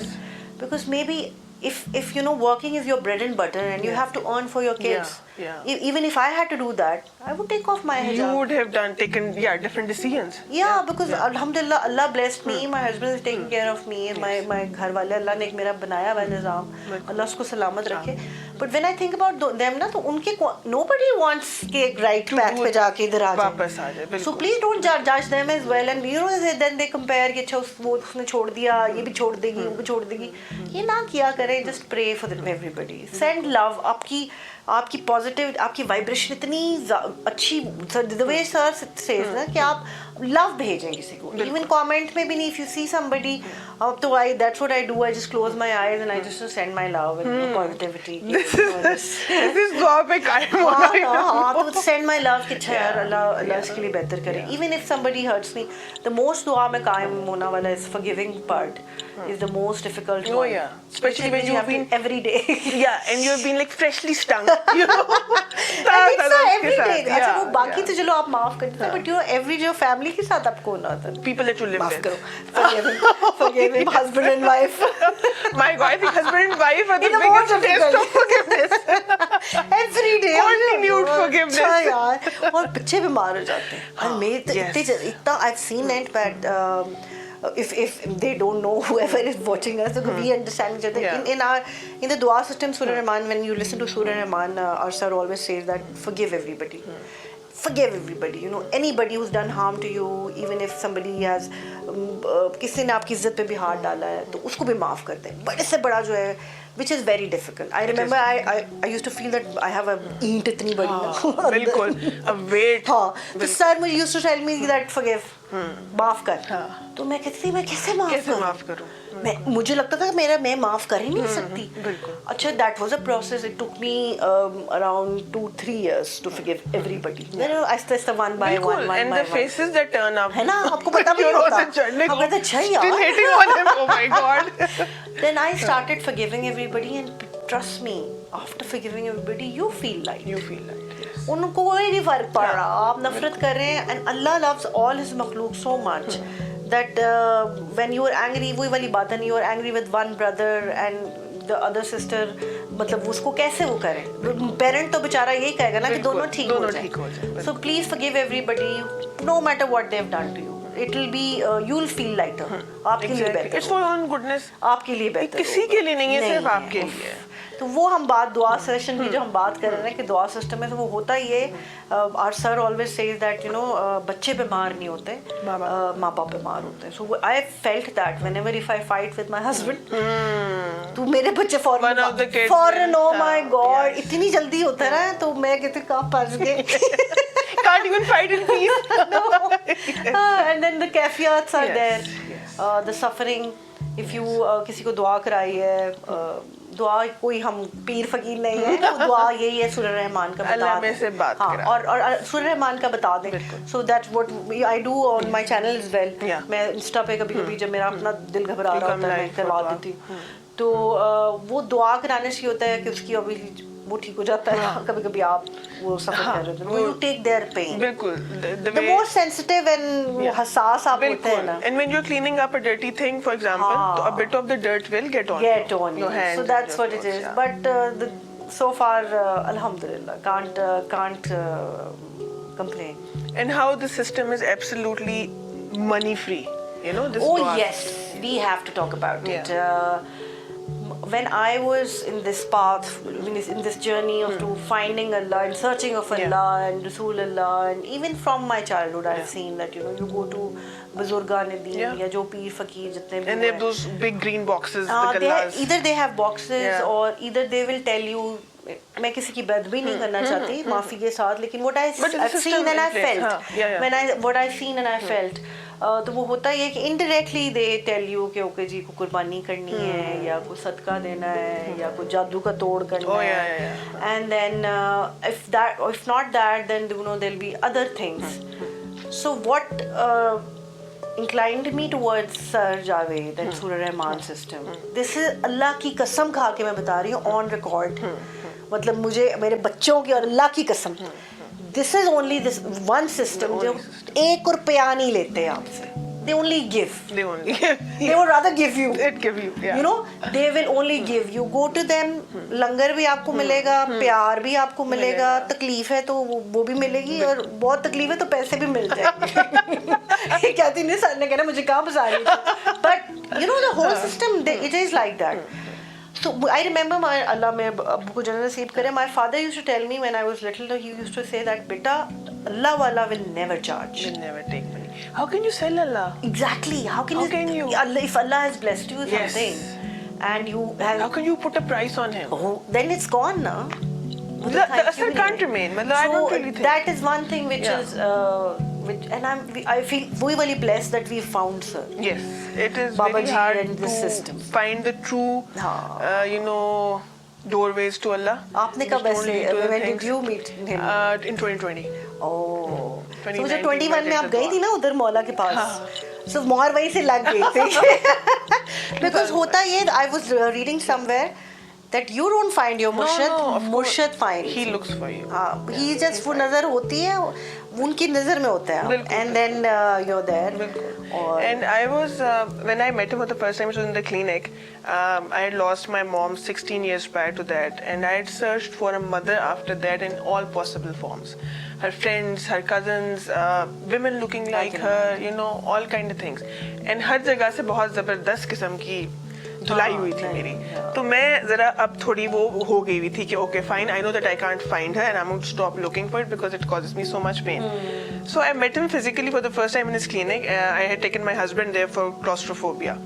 because maybe if you know working is your bread and butter and you have to earn for your kids, even if I had to do that, I would take off my hijab. You would have taken different decisions. Because alhamdulillah, Allah blessed me. My husband is taking care of me and my घर वाले, अल्लाह ने एक मेरा बनाया हुआ निज़ाम, अल्लाह उसको सलामत रखे. But when I think about them ना, तो उनके nobody wants के right path पे जाके इधर आ जाए. So please don't judge them as well, and you know then they compare कि अच्छा वो उसने छोड़ दिया, ये भी छोड़ देगी, वो भी छोड़ देगी. ये ना किया करें. Just pray for them, everybody. Send love. आपकी पॉजिटिव, आपकी वाइब्रेशन इतनी अच्छी, the way sir says ना कि आप लव भेजें किसी को, इवन कमेंट में भी नहीं. If you see somebody, तो that's what I do. I just close my eyes and I just send my love and positivity. This is दुआ पे कायम होना. हाँ, तो send my love कि अच्छा यार अल्लाह इसके लिए बेहतर करे. Even if somebody hurts me, the most दुआ में कायम होना वाला is forgiving part is the most difficult one. Oh yeah, especially when you have been every day. And you have been like freshly stung. You know, it's every day. अच्छा वो बाकी तो चलो आप माफ करते हैं, but you know every day family के साथ आपको होना होता है. People that you live with. Forgive him, husband and wife. My God, I think husband and wife are the biggest test of forgiveness. Every day. Continued forgiveness. अच्छा यार, और बच्चे बीमार हो जाते हैं. और मेरे इतना I've seen it, but if they don't know, whoever is watching us, so we understand each other. In the dua system, Surah Rahman, when you listen to Surah Rahman, our sir always says that forgive everybody. Forgive everybody, you know, anybody who's done harm to you, even if somebody has किसी ने आपकी इज्जत पे भी हाथ डाला है, तो उसको भी माफ कर दें. बड़े से बड़ा जो है, which is very difficult. I remember I used to feel that I have a ईंट इतनी बड़ी ना. बिल्कुल, a weight. हाँ, तो सर मुझे used to tell me that forgive, माफ कर. तो मैं कहती थी मैं कैसे माफ करूँ? मुझे लगता था मैं माफ कर ही नहीं सकती. अच्छा, that was a process. It took me around 2-3 years to forgive everybody. Aahista Aahista one by one. And the faces that turn up. है ना, आपको पता भी नहीं होता. आप कहते अच्छा यार. Still hating on him. Oh my God. Then I started forgiving everybody, and trust me, after forgiving everybody, you feel light. Yes. उनको कोई नहीं फर्क पड़ रहा. आप नफरत कर रहे हैं, and Allah loves all His makhluk so much that when you are angry, वही वाली बात है, you are angry with one brother and the other sister, मतलब उसको कैसे वो करें? Parent तो बेचारा यही कहेगा ना कि दोनों ठीक हो जाए. So please forgive everybody, no matter what they have done to you. it will be you'll feel lighter. आपके लिए Exactly. बेहतर It's for your own goodness. आपके लिए बेहतर किसी के लिए नहीं है, सिर्फ नहीं आपके है। लिए। तो वो हम बात दुआ सेशन की जो हम बात कर रहे हैं कि दुआ सिस्टम में तो वो होता ही है। Our sir always says that you know बच्चे बीमार नहीं होते, माँ बाप बीमार होते हैं। So I felt that whenever if I fight with my husband, तो मेरे बच्चे फॉरन ओ माय गॉड इतनी जल्दी होता है ना, तो मैं कहती कहाँ फंस गए। Can't even fight in peace. And then the caveats are there, the suffering. If you किसी को दुआ कराई है, दुआ कोई हम पीर फकीर नहीं है, तो दुआ यही है सूरह रहमान का बता अल्लाह में दें। से बात हाँ, करा। और सूरह रहमान का बता दें। So that's what I do on my channel as well. Yeah. मैं इंस्टा पे कभी-कभी जब मेरा अपना दिल घबरा रहा होता है मैं करवा देती हूँ। तो वो दुआ कराने से होता है कि उसकी अभी वो ठीक हो जाता है। कभी-कभी आप वो सफर कर रहे हो, you take their pain. बिल्कुल। The more sensitive and हसास आप होते हैं ना। And when you're cleaning up a dirty thing, for example, so a bit of the dirt will get on you. your hands. So that's what it is. Yeah. But so far, alhamdulillah, can't complain. And how the system is absolutely money free. You know this. Oh dua yes, system. we have to talk about it. Yeah. When I was in this path, in this journey of to finding Allah and searching of Allah and Rasulullah, and even from my childhood, I've seen that you know you go to Buzurgan Deen या जो पीर फकीर जितने भी And they have those big green boxes, the gallas. either they have boxes or either they will tell you. मैं किसी की बदबी नहीं करना चाहती माफी के साथ, लेकिन what I've seen and I felt, what I've seen and I felt, तो वो होता ही है कि इनडायरेक्टली दे टेल यू कि ओके जी को कुर्बानी करनी है या कोई सदका देना है या कोई जादू का तोड़ करना है, and then if not that then you know there'll be other things. So what inclined me towards Sir Javed and Surah Rahman system, this is अल्लाह की कसम खा के मैं बता रही हूँ ऑन रिकॉर्ड, मतलब मुझे मेरे बच्चों की और अल्लाह की कसम, this is only this one system जो एक रुपया नहीं लेते आपसे, they only give, they would rather give you, you know, they will only give you, go to them, लंगर भी आपको मिलेगा, प्यार भी आपको मिलेगा, तकलीफ है तो वो भी मिलेगी, और बहुत तकलीफ है तो पैसे भी मिल जाएंगे। कहती नहीं सर ने कहना मुझे कहाँ फंसा रही थी, but you know the whole system it is like that. So I remember my Allah may Abbu ko Jannat Naseeb kare, my father used to tell me when I was little, he used to say that beta Allah wala will never charge, will never take money. How can you sell Allah? Exactly, how can you Allah, if Allah has blessed you with something and you have, how can you put a price on him? Then it's gone now. The asar can't remain. I don't really think that is one thing which is which, and I feel very very blessed that we found Sir. Yes, it is Baba very Ji hard and to this system. find the true you know doorways to Allah. आपने कब ऐसे when did you meet him? In 2020. Oh, so 2019 जब 21 में आप गई थी ना उधर मौला के पास, so मोहर वहीं से लग गई थी। Because होता ये, I was reading somewhere that you don't find your murshid, murshid finds. He looks for you. He just वो नजर होती है, उनकी नजर में होता है, and then you're there. And I was when I met him for the first time, it was in the clinic. I had lost my mom 16 years prior to that, and I had searched for a mother after that in all possible forms. Her friends, her cousins, women looking like her, you know, all kind of things. And हर जगह से बहुत ज़बरदस्त किस्म की धुलाई हुई थी मेरी, तो मैं ज़रा अब थोड़ी वो हो गई हुई थी कि okay fine, I know that I can't find her and I'm going to stop looking for it because it causes me so much pain. So I met him physically for the first time in his clinic. I had taken my husband there for claustrophobia.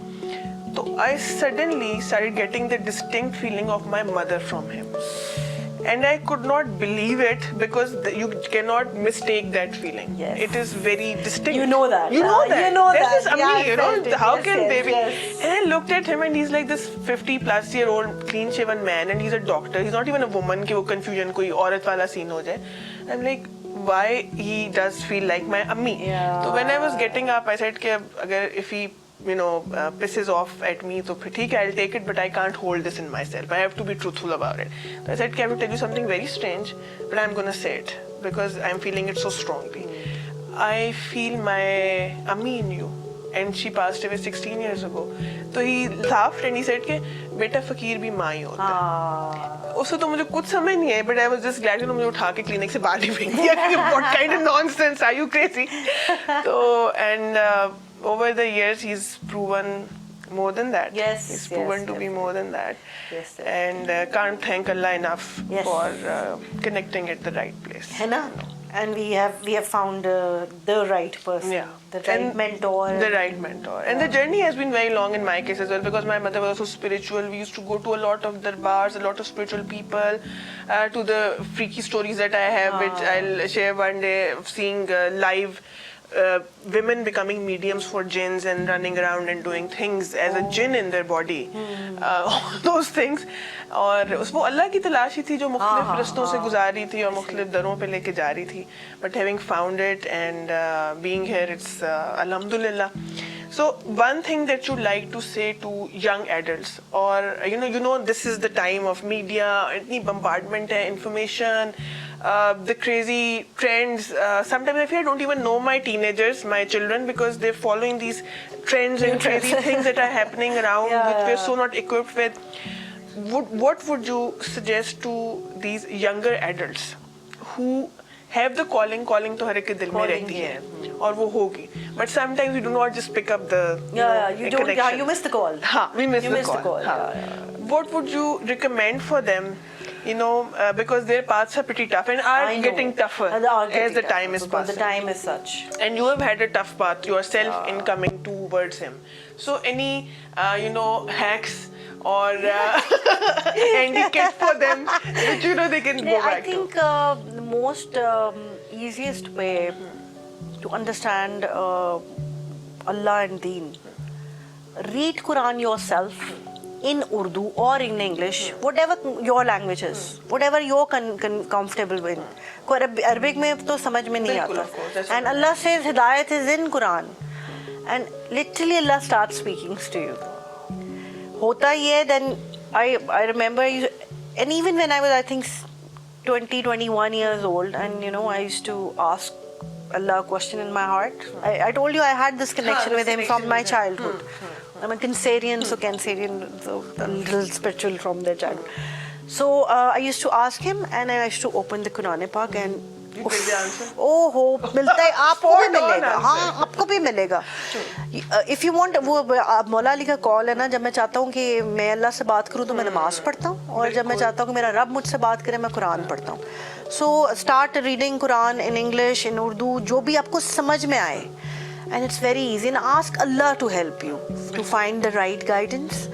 So I suddenly started getting the distinct feeling of my mother from him. And I could not believe it because you cannot mistake that feeling. Yes. It is very distinct. You know that. You know that. You know This that. is Ami, you know, how can they be? Yes. And I looked at him and he's like this 50-plus-year-old clean-shaven man and he's a doctor. He's not even a woman कि वो confusion कोई औरत वाला scene हो जाए. I'm like, why he does feel like my Ami. Yeah. So when I was getting up, I said कि अगर if he you know pisses off at me तो फिर ठीक है, I'll take it, but I can't hold this in myself. I have to be truthful about it. So I said I will tell you something very strange, but I'm gonna say it because I'm feeling it so strongly. I feel my Ami in you, and she passed away 16 years ago. So he laughed and he said कि बेटा फकीर भी माँ ही होता है. उससे तो मुझे कुछ समझ नहीं है, but I was just glad कि मुझे उठा के क्लिनिक से बाहर ही फेंक दिया. What kind of nonsense, are you crazy? So and over the years he's proven more than that. Yes, he's proven to be more than that. Yes, yes. And can't thank Allah enough Yes. for connecting at the right place. है ना? And we have found the right person, Yeah. the right And mentor. The right mentor. And the journey has been very long in my case as well, because my mother was also spiritual. We used to go to a lot of darbars, a lot of spiritual people, to the freaky stories that I have, which I'll share one day, of seeing live women becoming mediums for jinns and running around and doing things as a jinn in their body. All those things. और वो अल्लाह की तलाश ही थी जो मुख्तलिफ रस्तों से गुजारी थी और मुख्तलिफ दरों पे लेके जा रही थी. But having found it and being here, it's alhamdulillah. So one thing that you'd like to say to young adults, or you know this is the time of media, इतनी bombardment है, information, the crazy trends. Sometimes I feel I don't even know my teenagers, my children, because they're following these trends and crazy things that are happening around, which we're so not equipped with. What would you suggest to these younger adults who have the calling तो हर एक के दिल में रहती है और वो होगी, but sometimes we do not just pick up the you don't connection. you miss the call. हाँ, we miss you the miss call. the call. हाँ. Yeah. What would you recommend for them? Because their paths are pretty tough and I are know. getting tougher And they are getting as the tougher time is because passing. the time is such. And you have had a tough path yourself in coming towards him. So any hacks or handicap for them which they can go I back think the most easiest way to understand Allah and Deen, read Quran yourself in Urdu or in English, whatever your language is, whatever you're comfortable with. Arabic में तो समझ में नहीं आता. And Allah says Hidayat is in Quran, and literally Allah starts speaking to you. होता ही है. Then I remember, and even when I was, I think, 21 years old, and I used to ask Allah a question in my heart. I told you I had this connection with him from my childhood. I'm a Cancerian, so a little spiritual from their childhood. So I used to ask him, and I used to open the Quran Pak, and you get the answer? Oh ho, मिलता है, आपको भी मिलेगा. हाँ, आपको भी मिलेगा. If you want, वो मौला अली का कॉल है ना, जब मैं चाहता हूँ कि मैं अल्लाह से बात करूँ तो मैं नमाज पढ़ता हूँ, और जब मैं चाहता हूँ कि मेरा रब मुझसे बात करे मैं कुरान पढ़ता हूँ. So start reading Quran in English, in Urdu, जो भी आपको समझ में आए. And it's very easy, and ask Allah to help you to find the right guidance.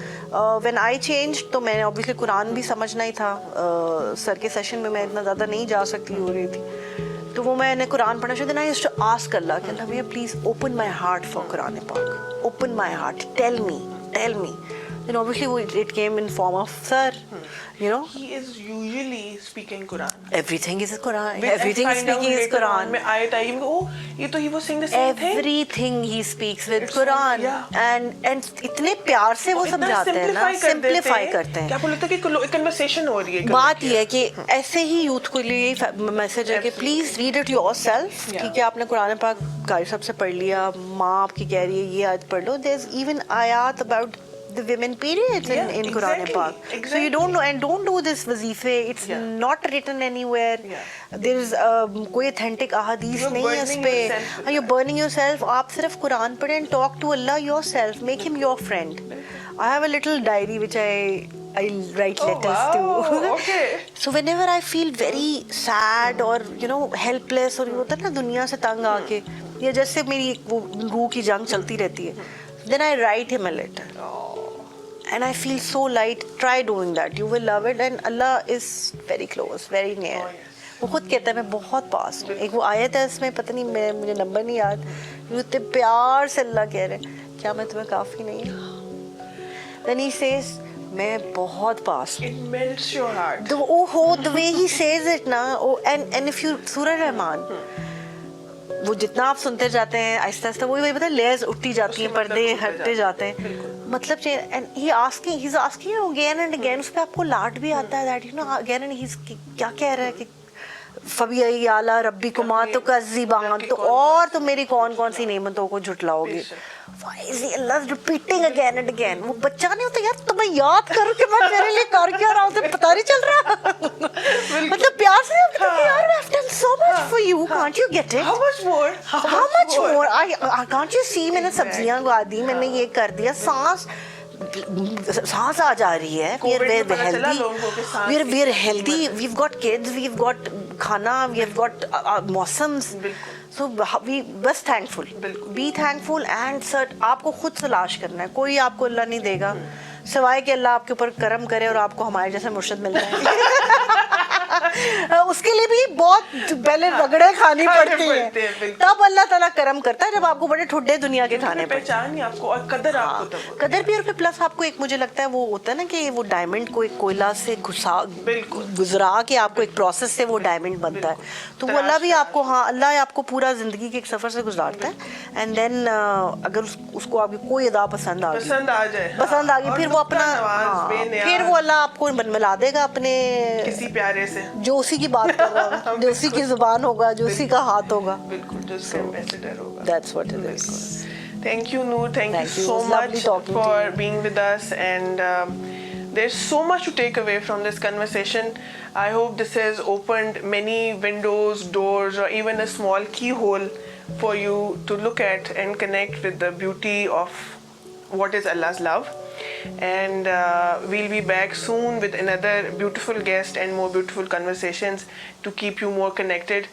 When I changed, तो मैंने obviously कुरान भी समझना ही था. सर के सेशन में मैं इतना ज़्यादा नहीं जा सकती हो रही थी, तो वो मैंने कुरान पढ़ना शुरू. Then I used to ask Allah कि अल्लाह भैया please open my heart for Quran Pak. Open my heart. Tell me. Then obviously it came in form of sir. He is usually speaking Quran. Everything is Quran. Everything is speaking is Quran. He was saying the same thing. Everything he speaks with It's Quran. yeah. And इतने प्यार से वो समझाते हैं ना, simplify करते हैं. क्या बोलते हैं कि कन्वर्सेशन हो रही है. बात ये है कि ऐसे ही यूथ को लिए मैसेज है कि प्लीज रीड इट योरसेल्फ. ठीक है, आपने कुरान पाक कारी साहब से पढ़ लिया, माँ आपकी कह रही है ये आयत पढ़ लो. देयर इज इवन आयत about the women periods in Quran Pak. So you don't know, and don't do this wazife. It's not written anywhere. There is कोई authentic ahadith नहीं है इस पे. You're burning yourself. आप सिर्फ कुरान पढ़ें and talk to Allah yourself. Make him your friend. I have a little diary which I write letters to. Okay. So whenever I feel very sad or helpless, और होता है ना दुनिया से तंग आके, या जैसे मेरी वो रूह की जंग चलती रहती है, then I write him a letter. And I feel so light. Try doing that. You will love it. And Allah is very close, very near. वो खुद कहता है मैं बहुत पास हूँ. एक वो आयत है इसमें, पता नहीं मुझे नंबर नहीं याद, इतने प्यार से अल्लाह कह रहे हैं क्या मैं तुम्हें काफ़ी नहीं हूँ. Then he says मैं बहुत पास हूँ. It melts your heart. The way he says it ना, and if you सूरह रहमान, वो जितना आप सुनते जाते हैं आहिस्ता आहिस्ता वही पता है, लेयर्स उठती जाती हैं, पर्दे हटते जाते हैं. मतलब and he is asking again and again. उस पर आपको लाड भी आता है दैट again, and he's क्या कह रहा है कि फबी आला रब्बी कुमा तो का ज़ीबान, तो और तुम मेरी कौन कौन सी नेमतों को झुटलाओगे. Why is he Allah repeating again and again? वो बच्चा नहीं होता यार, तुम्हें याद करो कि मैं तेरे लिए कर क्या रहा हूँ, तो पता नहीं चल रहा. मतलब प्यार से यार, I've done so much for you, can't you get it? How much more? How much more? I can't you see, मैंने सब्जियां उगा दी, मैंने ये कर दिया, सांस आ जा रही है. we're healthy, we've got kids, we've got खाना, we've got मौसम्स. So we बस thankful, be thankful and sir आपको खुद तलाश करना है, कोई आपको अल्लाह नहीं देगा सिवाय कि अल्लाह आपके ऊपर करम करे और आपको हमारे जैसे मुर्शिद मिल जाए. उसके लिए भी बहुत पहले रगड़े खानी पड़ती है, तब अल्लाह ताला करम करता है, जब आपको बड़े ठुड्डे दुनिया के खाने पड़ते हैं. पहचान आपको और कदर आपको तब कदर भी, और फिर प्लस आपको एक मुझे लगता है वो होता है ना कि वो डायमंड को एक कोयला से गुजरा के आपको एक प्रोसेस से वो डायमंड बनता है. तो वो अल्लाह भी आपको, हाँ अल्लाह आपको पूरा जिंदगी के एक सफर से गुजारता है. एंड देन अगर उसको आपकी कोई अदा पसंद आ गई, फिर वो अपना, फिर वो अल्लाह आपको मिला देगा अपने किसी प्यारे से, जो उसी की बात कर रहा होगा, जो उसी की जुबान होगा, जो उसी का हाथ होगा. बिल्कुल, जो उसका एम्बेसडर होगा. That's what it is. Thank you, Noor. Thank you so much for being with us, and there's so much to take away from this conversation. I hope this has opened many windows, doors, or even a small keyhole for you to look at and connect with the beauty of what is Allah's love. And we'll be back soon with another beautiful guest and more beautiful conversations to keep you more connected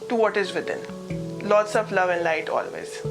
to what is within. Lots of love and light always.